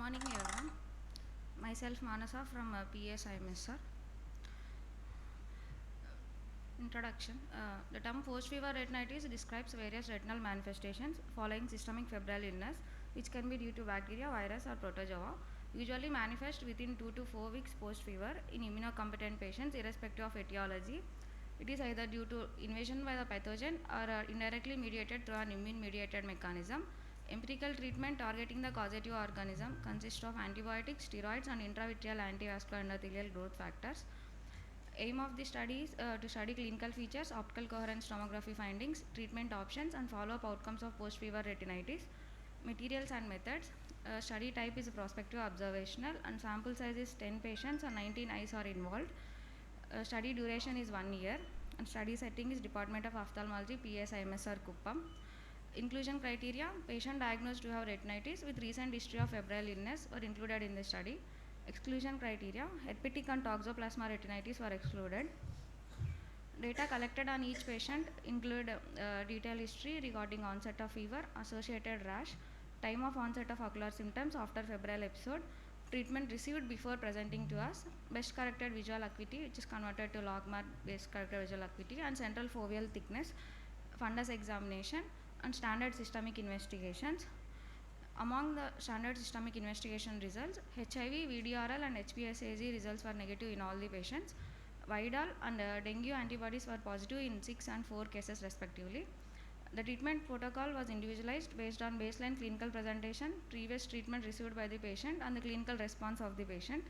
morning everyone. Myself Manasa from PSIMS. Introduction. The term post-fever retinitis describes various retinal manifestations following systemic febrile illness, which can be due to bacteria, virus, or protozoa. Usually manifest within 2 to 4 weeks post-fever in immunocompetent patients, irrespective of etiology. It is either due to invasion by the pathogen or indirectly mediated through an immune-mediated mechanism. Empirical treatment targeting the causative organism consists of antibiotics, steroids, and intravitreal antivascular endothelial growth factors. Aim of the study is to study clinical features, optical coherence tomography findings, treatment options, and follow-up outcomes of post-fever retinitis. Materials and methods. Study type is prospective observational, and sample size is 10 patients and 19 eyes are involved. Study duration is 1 year, and study setting is Department of Ophthalmology, PSIMS or Kuppam. Inclusion criteria: patient diagnosed to have retinitis with recent history of febrile illness were included in the study. Exclusion criteria: herpetic and toxoplasma retinitis were excluded. Data collected on each patient include detailed history regarding onset of fever, associated rash, time of onset of ocular symptoms after febrile episode, treatment received before presenting to us, best corrected visual acuity, which is converted to logMAR best corrected visual acuity, and central foveal thickness, fundus examination, and standard systemic investigations. Among the standard systemic investigation results, HIV, VDRL, and HPSAG results were negative in all the patients. Vidal and dengue antibodies were positive in 6 and 4 cases respectively. The treatment protocol was individualized based on baseline clinical presentation, previous treatment received by the patient, and the clinical response of the patient.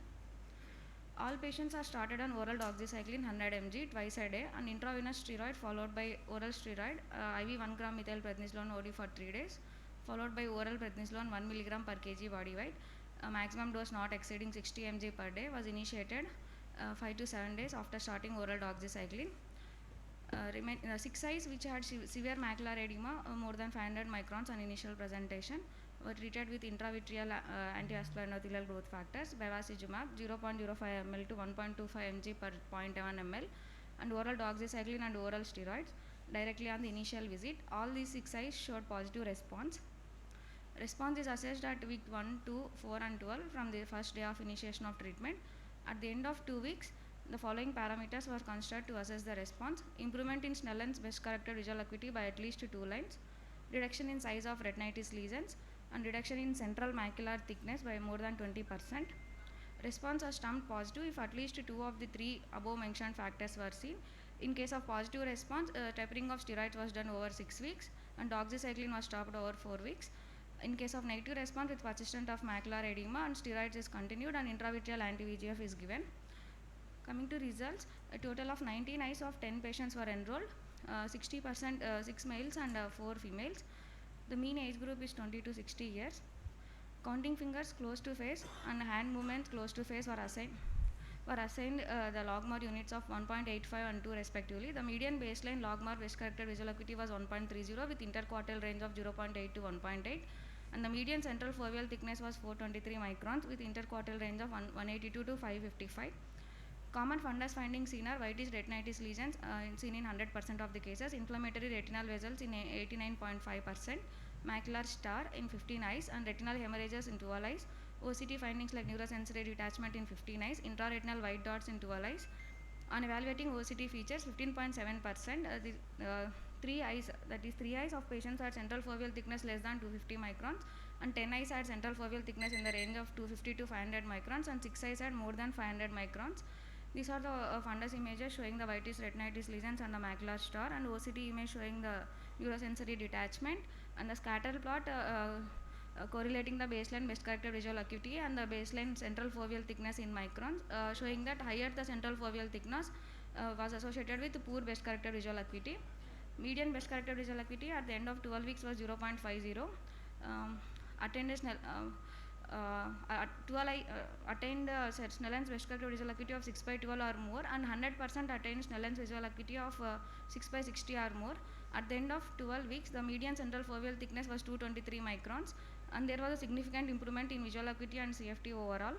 All patients are started on oral doxycycline 100 mg twice a day and intravenous steroid followed by oral steroid, IV 1 gram methyl prednisolone OD for 3 days, followed by oral prednisolone 1 mg per kg body weight. Maximum dose not exceeding 60 mg per day was initiated 5 to 7 days after starting oral doxycycline. 6 eyes which had severe macular edema more than 500 microns on initial presentation were treated with intravitreal antivascular endothelial growth factors, bevacizumab 0.05 ml to 1.25 mg per 0.1 ml, and oral doxycycline and oral steroids directly on the initial visit. All these 6 eyes showed positive response. Response is assessed at week 1, 2, 4 and 12 from the first day of initiation of treatment. At the end of 2 weeks, the following parameters were considered to assess the response: improvement in Snellen's best corrected visual acuity by at least 2 lines, reduction in size of retinitis lesions, and reduction in central macular thickness by more than 20%. Response was termed positive if at least 2 of the 3 above mentioned factors were seen. In case of positive response, tapering of steroids was done over 6 weeks and doxycycline was stopped over 4 weeks. In case of negative response with persistent of macular edema and steroids is continued and intravitreal anti-VEGF is given. Coming to results, a total of 19 eyes of 10 patients were enrolled, 60% 6 males and 4 females. The mean age group is 20 to 60 years. Counting fingers close to face and hand movements close to face were assigned the logMAR units of 1.85 and 2 respectively. The median baseline logMAR best corrected visual acuity was 1.30 with interquartile range of 0.8 to 1.8, and the median central foveal thickness was 423 microns with interquartile range of 182 to 555. Common fundus findings seen are whitish retinitis lesions seen in 100% of the cases, inflammatory retinal vessels in 89.5%, macular star in 15 eyes, and retinal hemorrhages in 12 eyes. OCT findings like neurosensory detachment in 15 eyes, intraretinal white dots in 12 eyes. On evaluating OCT features, 15.7%, 3 eyes, that is 3 eyes of patients had central foveal thickness less than 250 microns, and 10 eyes had central foveal thickness in the range of 250 to 500 microns, and 6 eyes had more than 500 microns. These are the fundus images showing the whitish retinitis lesions and the macular star, and OCT image showing the neurosensory detachment, and the scatter plot correlating the baseline best corrected visual acuity and the baseline central foveal thickness in microns, showing that higher the central foveal thickness was associated with poor best corrected visual acuity. Median best corrected visual acuity at the end of 12 weeks was 0.50. Attained Snellen's best corrected visual acuity of 6/12 or more, and 100% attained Snellen's visual acuity of 6/60 or more. At the end of 12 weeks, the median central foveal thickness was 223 microns, and there was a significant improvement in visual acuity and CFT overall.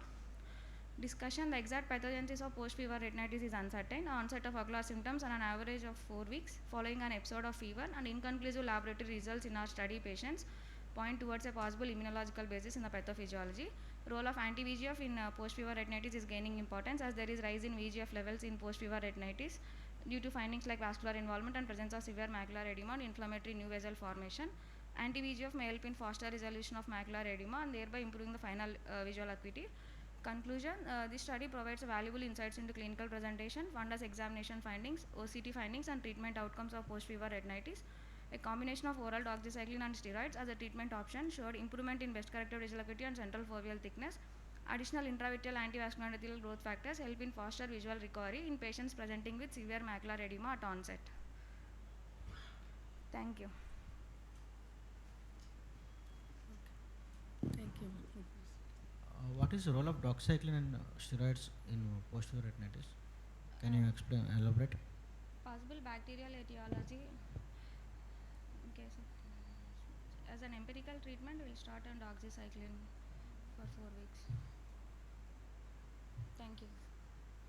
Discussion: the exact pathogenesis of post-fever retinitis is uncertain. Onset of ocular symptoms on an average of 4 weeks following an episode of fever, and inconclusive laboratory results in our study patients. point towards a possible immunological basis in the pathophysiology. Role of anti-VEGF in post-fever retinitis is gaining importance as there is rise in VEGF levels in post-fever retinitis due to findings like vascular involvement and presence of severe macular edema and inflammatory new vessel formation. Anti-VEGF may help in faster resolution of macular edema and thereby improving the final visual acuity. Conclusion, this study provides valuable insights into clinical presentation, fundus examination findings, OCT findings and treatment outcomes of post-fever retinitis. A combination of oral doxycycline and steroids as a treatment option showed improvement in best corrected visual acuity and central foveal thickness. Additional intravitreal antivascular endothelial growth factors help in faster visual recovery in patients presenting with severe macular edema at onset. Thank you. Thank you. What is the role of doxycycline and steroids in post-fever retinitis? Can you explain, elaborate? Possible bacterial etiology. Okay, so as an empirical treatment, we'll start on doxycycline.